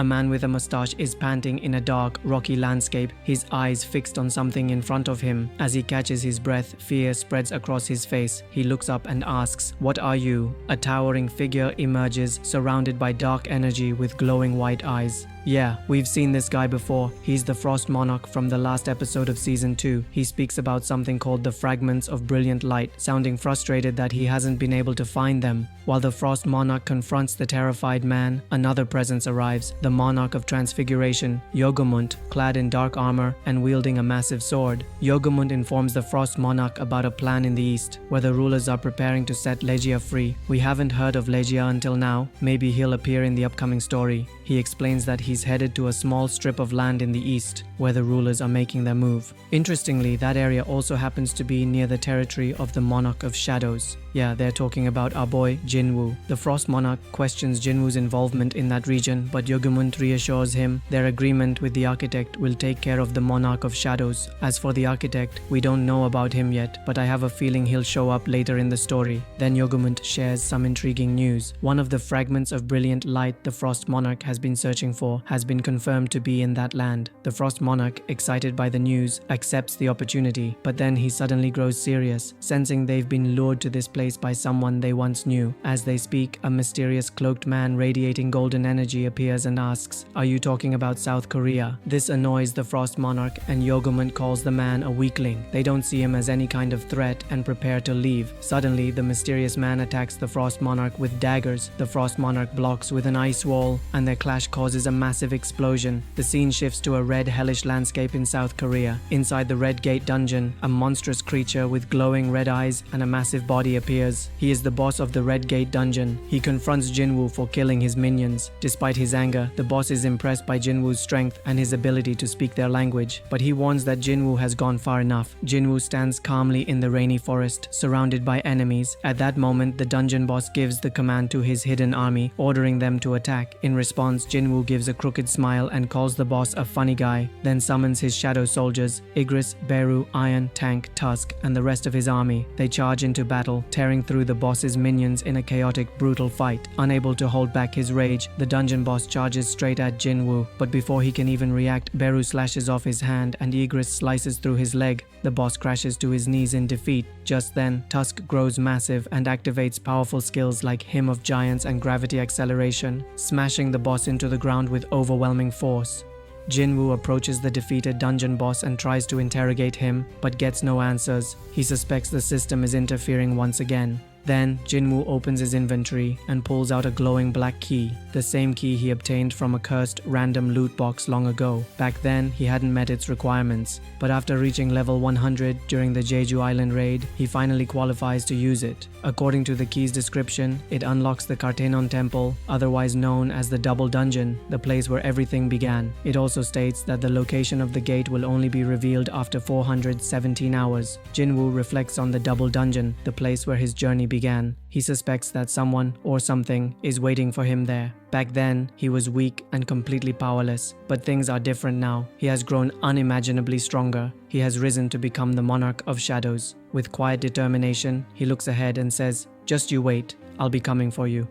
A man with a moustache is panting in a dark, rocky landscape, his eyes fixed on something in front of him. As he catches his breath, fear spreads across his face. He looks up and asks, "What are you?" A towering figure emerges, surrounded by dark energy with glowing white eyes. Yeah, we've seen this guy before. He's the Frost Monarch from the last episode of Season 2. He speaks about something called the Fragments of Brilliant Light, sounding frustrated that he hasn't been able to find them. While the Frost Monarch confronts the terrified man, another presence arrives, the Monarch of Transfiguration, Yogumunt, clad in dark armor and wielding a massive sword. Yogumunt informs the Frost Monarch about a plan in the east, where the rulers are preparing to set Legia free. We haven't heard of Legia until now. Maybe he'll appear in the upcoming story. He explains that he's headed to a small strip of land in the east, where the rulers are making their move. Interestingly, that area also happens to be near the territory of the Monarch of Shadows. Yeah, they're talking about our boy Jinwoo. The Frost Monarch questions Jinwoo's involvement in that region, but Yogumunt reassures him their agreement with the architect will take care of the Monarch of Shadows. As for the architect, we don't know about him yet, but I have a feeling he'll show up later in the story. Then Yogumunt shares some intriguing news. One of the fragments of brilliant light the Frost Monarch has been searching for has been confirmed to be in that land. The Frost Monarch, excited by the news, accepts the opportunity, but then he suddenly grows serious, sensing they've been lured to this place by someone they once knew. As they speak, a mysterious cloaked man radiating golden energy appears and asks, "Are you talking about South Korea?" This annoys the Frost Monarch, and Yogumunt calls the man a weakling. They don't see him as any kind of threat and prepare to leave. Suddenly, the mysterious man attacks the Frost Monarch with daggers. The Frost Monarch blocks with an ice wall, and their clash causes a massive explosion. The scene shifts to a red, hellish landscape in South Korea. Inside the Red Gate dungeon, a monstrous creature with glowing red eyes and a massive body appears. He is the boss of the Red Gate dungeon. He confronts Jinwoo for killing his minions. Despite his anger, the boss is impressed by Jinwoo's strength and his ability to speak their language, but he warns that Jinwoo has gone far enough. Jinwoo stands calmly in the rainy forest, surrounded by enemies. At that moment, the dungeon boss gives the command to his hidden army, ordering them to attack. In response, Jinwoo gives a crooked smile and calls the boss a funny guy, then summons his shadow soldiers, Igris, Beru, Iron, Tank, Tusk, and the rest of his army. They charge into battle, tearing through the boss's minions in a chaotic, brutal fight. Unable to hold back his rage, the dungeon boss charges straight at Jinwoo, but before he can even react, Beru slashes off his hand and Igris slices through his leg. The boss crashes to his knees in defeat. Just then, Tusk grows massive and activates powerful skills like Hymn of Giants and Gravity Acceleration, smashing the boss into the ground with overwhelming force. Jinwoo approaches the defeated dungeon boss and tries to interrogate him, but gets no answers. He suspects the system is interfering once again. Then, Jinwoo opens his inventory and pulls out a glowing black key, the same key he obtained from a cursed random loot box long ago. Back then, he hadn't met its requirements, but after reaching level 100 during the Jeju Island raid, he finally qualifies to use it. According to the key's description, it unlocks the Kartenon Temple, otherwise known as the Double Dungeon, the place where everything began. It also states that the location of the gate will only be revealed after 417 hours. Jinwoo reflects on the Double Dungeon, the place where his journey began. He suspects that someone or something is waiting for him there. Back then, he was weak and completely powerless, but things are different now. He has grown unimaginably stronger. He has risen to become the Monarch of Shadows. With quiet determination, he looks ahead and says, "Just you wait, I'll be coming for you."